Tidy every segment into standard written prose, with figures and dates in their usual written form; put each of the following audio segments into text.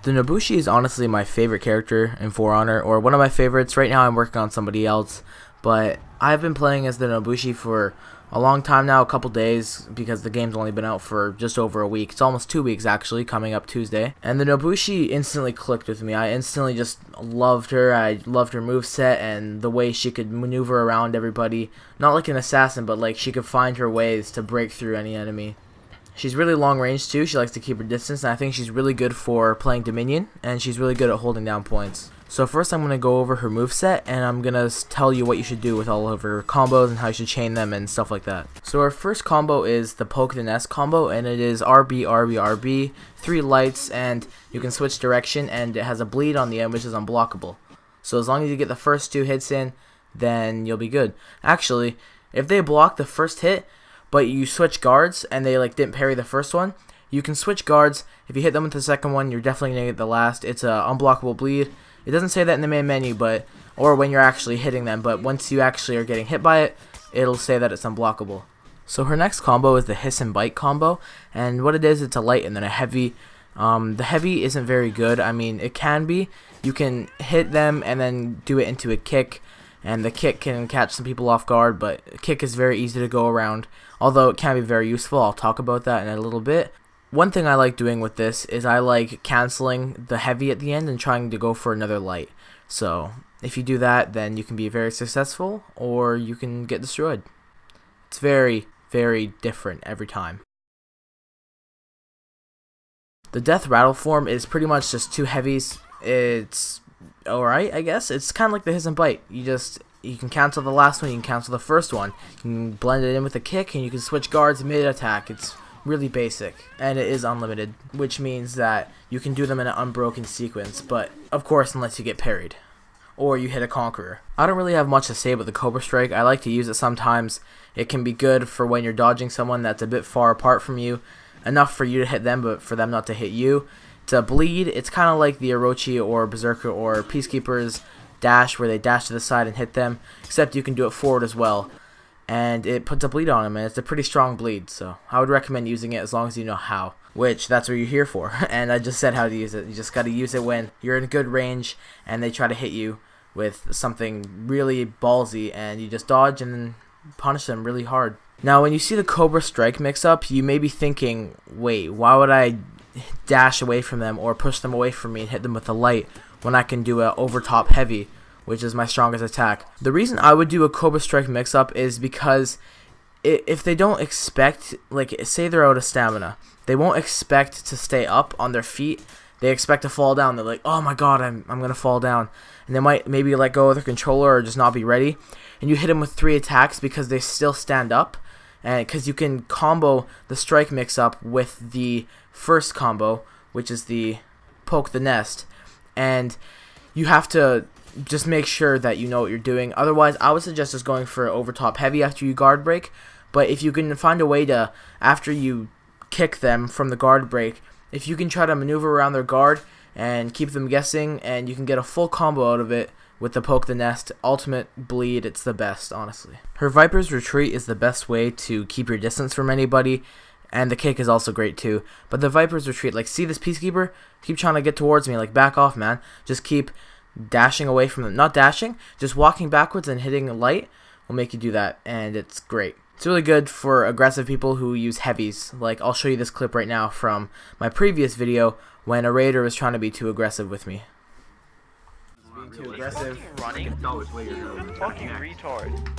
The Nobushi is honestly my favorite character in For Honor, or one of my favorites. Right now I'm working on somebody else, but I've been playing as the Nobushi for a long time now, a couple days, because the game's only been out for just over a week. It's almost 2 weeks actually, coming up Tuesday. And the Nobushi instantly clicked with me. I instantly just loved her. I loved her moveset and the way she could maneuver around everybody. Not like an assassin, but like she could find her ways to break through any enemy. She's really long range too. She likes to keep her distance, and I think she's really good for playing Dominion, and she's really good at holding down points. So first I'm going to go over her moveset, and I'm going to tell you what you should do with all of her combos and how you should chain them and stuff like that. So our first combo is the Poke the Nest combo, and it is RB, RB, RB, 3 lights, and you can switch direction, and it has a bleed on the end, which is unblockable. So as long as you get the first 2 hits in, then you'll be good. Actually, if they block the first hit, but you switch guards and they like didn't parry the first one, you can switch guards. If you hit them with the second one, you're definitely gonna get the last. It's a unblockable bleed. It doesn't say that in the main menu, or when you're actually hitting them, but once you actually are getting hit by it, it'll say that it's unblockable. So her next combo is the Hiss and Bite combo, and what it is, it's a light and then a heavy. The heavy isn't very good. I mean, it can be. You can hit them and then do it into a kick, and the kick can catch some people off guard, but kick is very easy to go around, although it can be very useful. I'll talk about that in a little bit. One thing I like doing with this is I like canceling the heavy at the end and trying to go for another light. So if you do that, then you can be very successful, or you can get destroyed. It's very, very different every time. The Death Rattle form is pretty much just 2 heavies. It's alright, I guess. It's kind of like the Hiss and Bite. You can cancel the last one, you can cancel the first one. You can blend it in with a kick, and you can switch guards mid-attack. It's really basic, and it is unlimited, which means that you can do them in an unbroken sequence, but of course unless you get parried or you hit a Conqueror. I don't really have much to say about the Cobra Strike. I like to use it sometimes. It can be good for when you're dodging someone that's a bit far apart from you, enough for you to hit them but for them not to hit you. To bleed, it's kind of like the Orochi or Berserker or Peacekeeper's dash, where they dash to the side and hit them, except you can do it forward as well, and it puts a bleed on them, and it's a pretty strong bleed, so I would recommend using it as long as you know how, which that's what you're here for. And I just said how to use it. You just got to use it when you're in good range and they try to hit you with something really ballsy, and you just dodge and then punish them really hard. Now when you see the Cobra Strike mix up, you may be thinking, wait, why would I dash away from them or push them away from me and hit them with a light when I can do a overtop heavy, which is my strongest attack? The reason I would do a Cobra Strike mix up is because if they don't expect, like say they're out of stamina, they won't expect to stay up on their feet. They expect to fall down. They're like, oh my god, I'm gonna fall down, and they might maybe let go of their controller or just not be ready, and you hit them with 3 attacks because they still stand up. And because you can combo the strike mix up with the first combo, which is the Poke the Nest, and you have to just make sure that you know what you're doing. Otherwise, I would suggest just going for overtop heavy after you guard break. But if you can find a way to, after you kick them from the guard break, if you can try to maneuver around their guard and keep them guessing, and you can get a full combo out of it with the Poke the Nest ultimate bleed, it's the best, honestly. Her Viper's Retreat is the best way to keep your distance from anybody, and the kick is also great too. But the Viper's Retreat, like, see this Peacekeeper? Keep trying to get towards me, like, back off, man. Just keep dashing away from them. Not dashing, just walking backwards and hitting a light will make you do that, and it's great. It's really good for aggressive people who use heavies. Like, I'll show you this clip right now from my previous video when a raider was trying to be too aggressive with me. Being too aggressive. Running? Fucking retard.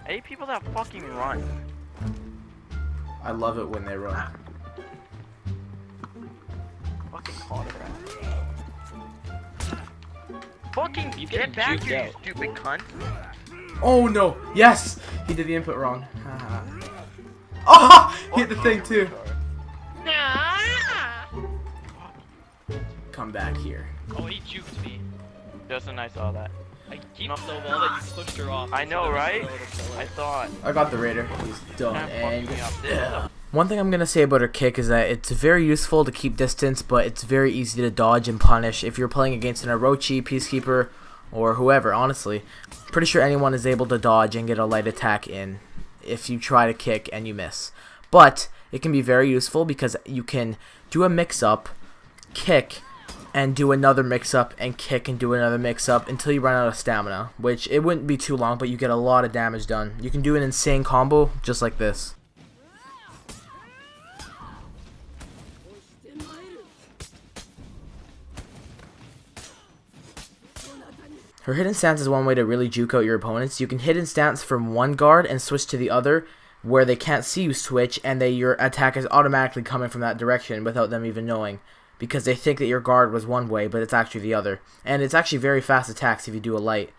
I hate people that fucking run. I love it when they run. Fucking autograph. Fucking get back, you stupid cunt. Oh no! Yes! He did the input wrong. Oh! He hit the thing too. Come back here. Oh, he juked me. Justin, I saw that. I keep so well that you pushed her off. I know, right? I thought. I got the raider. He's done. And Yeah. one thing I'm gonna say about her kick is that it's very useful to keep distance, but it's very easy to dodge and punish if you're playing against an Orochi, Peacekeeper, or whoever. Honestly, pretty sure anyone is able to dodge and get a light attack in if you try to kick and you miss. But it can be very useful because you can do a mix-up, kick, and do another mix-up and kick and do another mix-up until you run out of stamina, which it wouldn't be too long, but you get a lot of damage done. You can do an insane combo just like this. Her hidden stance is one way to really juke out your opponents. You can hidden stance from one guard and switch to the other where they can't see you switch, and your attack is automatically coming from that direction without them even knowing, because they think that your guard was one way, but it's actually the other. And it's actually very fast attacks if you do a light.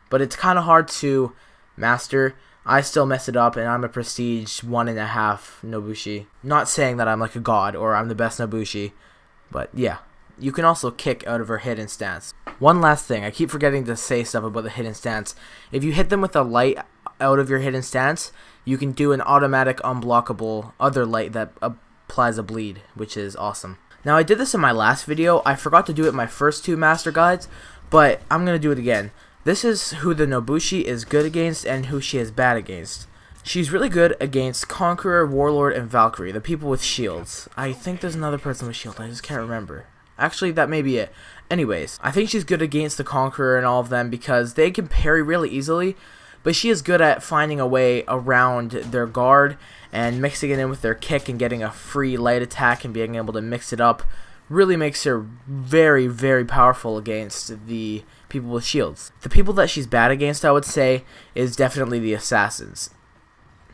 But it's kind of hard to master. I still mess it up, and I'm a prestige 1.5 Nobushi. Not saying that I'm like a god or I'm the best Nobushi, but yeah. You can also kick out of her hidden stance. One last thing, I keep forgetting to say stuff about the hidden stance. If you hit them with a light out of your hidden stance, you can do an automatic unblockable other light that applies a bleed, which is awesome. Now I did this in my last video. I forgot to do it in my first 2 master guides, but I'm going to do it again. This is who the Nobushi is good against and who she is bad against. She's really good against Conqueror, Warlord, and Valkyrie, the people with shields. I think there's another person with shield, I just can't remember. Actually, that may be it. Anyways, I think she's good against the Conqueror and all of them because they can parry really easily, but she is good at finding a way around their guard and mixing it in with their kick and getting a free light attack and being able to mix it up. Really makes her very, very powerful against the people with shields. The people that she's bad against, I would say, is definitely the assassins.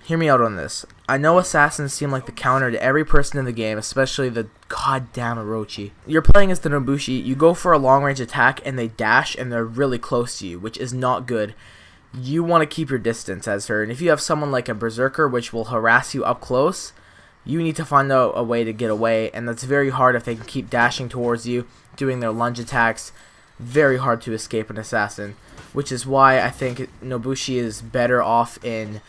Hear me out on this. I know assassins seem like the counter to every person in the game, especially the goddamn Orochi. You're playing as the Nobushi, you go for a long range attack and they dash and they're really close to you, which is not good. You want to keep your distance as her, and if you have someone like a Berserker which will harass you up close, you need to find out a way to get away, and that's very hard if they can keep dashing towards you, doing their lunge attacks. Very hard to escape an assassin, which is why I think Nobushi is better off in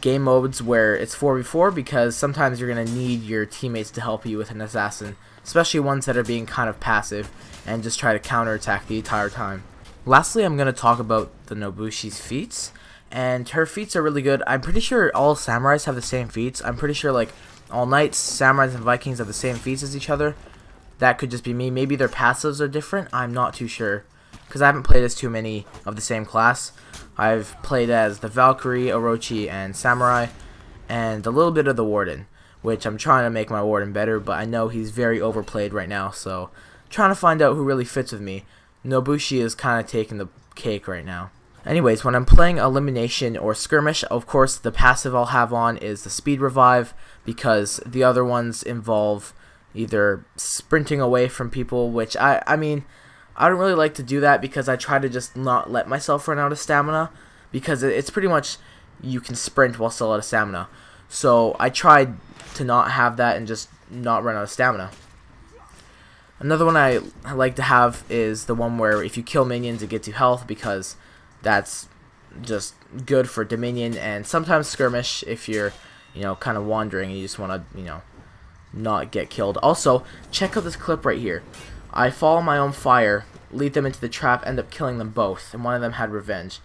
game modes where it's 4v4, because sometimes you're going to need your teammates to help you with an assassin, especially ones that are being kind of passive and just try to counterattack the entire time. Lastly, I'm going to talk about the Nobushi's feats, and her feats are really good. I'm pretty sure all samurais have the same feats. I'm pretty sure like all knights, samurais, and vikings have the same feats as each other. That could just be me. Maybe their passives are different. I'm not too sure, because I haven't played as too many of the same class. I've played as the Valkyrie, Orochi, and Samurai, and a little bit of the Warden, which I'm trying to make my Warden better, but I know he's very overplayed right now, so trying to find out who really fits with me. Nobushi is kind of taking the cake right now. Anyways, when I'm playing Elimination or Skirmish, of course the passive I'll have on is the Speed Revive, because the other ones involve either sprinting away from people, which I mean, I don't really like to do that because I try to just not let myself run out of stamina, because it's pretty much you can sprint while still out of stamina. So I tried to not have that and just not run out of stamina. Another one I like to have is the one where if you kill minions it gets you health, because that's just good for Dominion, and sometimes Skirmish if you're, you know, kind of wandering and you just want to, you know, not get killed. Also, check out this clip right here. I follow my own fire, lead them into the trap, end up killing them both, and one of them had revenge.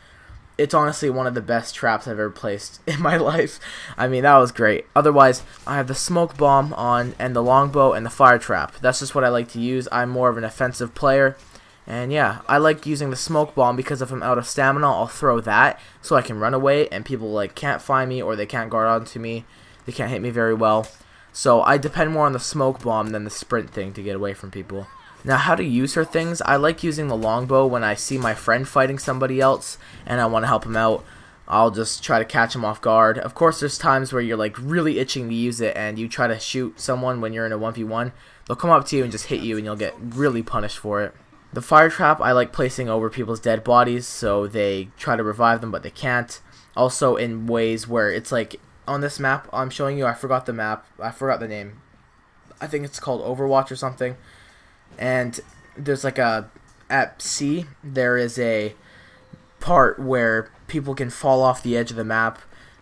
It's honestly one of the best traps I've ever placed in my life. I mean, that was great. Otherwise, I have the smoke bomb on, and the longbow, and the fire trap. That's just what I like to use. I'm more of an offensive player. And yeah, I like using the smoke bomb because if I'm out of stamina, I'll throw that so I can run away, and people like can't find me, or they can't guard onto me. They can't hit me very well. So I depend more on the smoke bomb than the sprint thing to get away from people. Now, how to use her things, I like using the longbow when I see my friend fighting somebody else and I want to help him out. I'll just try to catch him off guard. Of course, there's times where you're like really itching to use it and you try to shoot someone when you're in a 1v1. They'll come up to you and just hit you and you'll get really punished for it. The fire trap I like placing over people's dead bodies so they try to revive them but they can't. Also in ways where it's like on this map I'm showing you, I forgot the map, I forgot the name. I think it's called Overwatch or something. And there's like at sea, there is a part where people can fall off the edge of the map,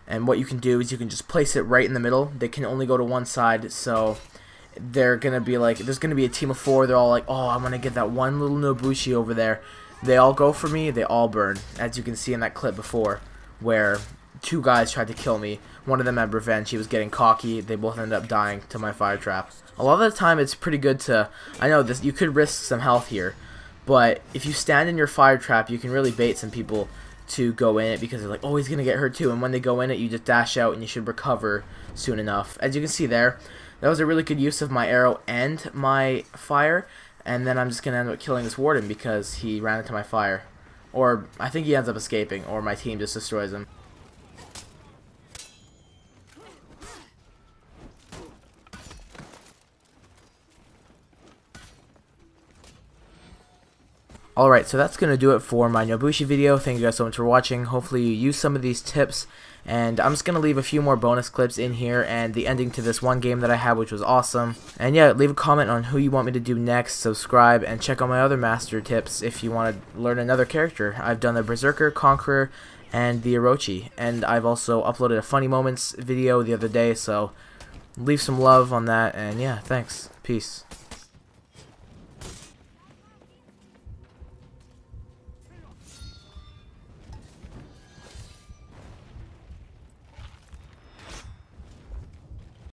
and what you can do is you can just place it right in the middle. They can only go to one side, so they're gonna be like, there's gonna be a team of 4, they're all like, oh, I'm gonna get that one little Nobushi over there. They all go for me, they all burn, as you can see in that clip before, where two guys tried to kill me. One of them had revenge. He was getting cocky. They both ended up dying to my fire trap. A lot of the time, it's pretty good to... I know this. You could risk some health here, but if you stand in your fire trap, you can really bait some people to go in it because they're like, oh, he's gonna get hurt too. And when they go in it, you just dash out and you should recover soon enough. As you can see there, that was a really good use of my arrow and my fire. And then I'm just gonna end up killing this warden because he ran into my fire. Or I think he ends up escaping, or my team just destroys him. Alright, so that's going to do it for my Nobushi video. Thank you guys so much for watching. Hopefully you use some of these tips. And I'm just going to leave a few more bonus clips in here and the ending to this one game that I had, which was awesome. And yeah, leave a comment on who you want me to do next, subscribe, and check out my other master tips if you want to learn another character. I've done the Berserker, Conqueror, and the Orochi. And I've also uploaded a Funny Moments video the other day, so leave some love on that. And yeah, thanks. Peace.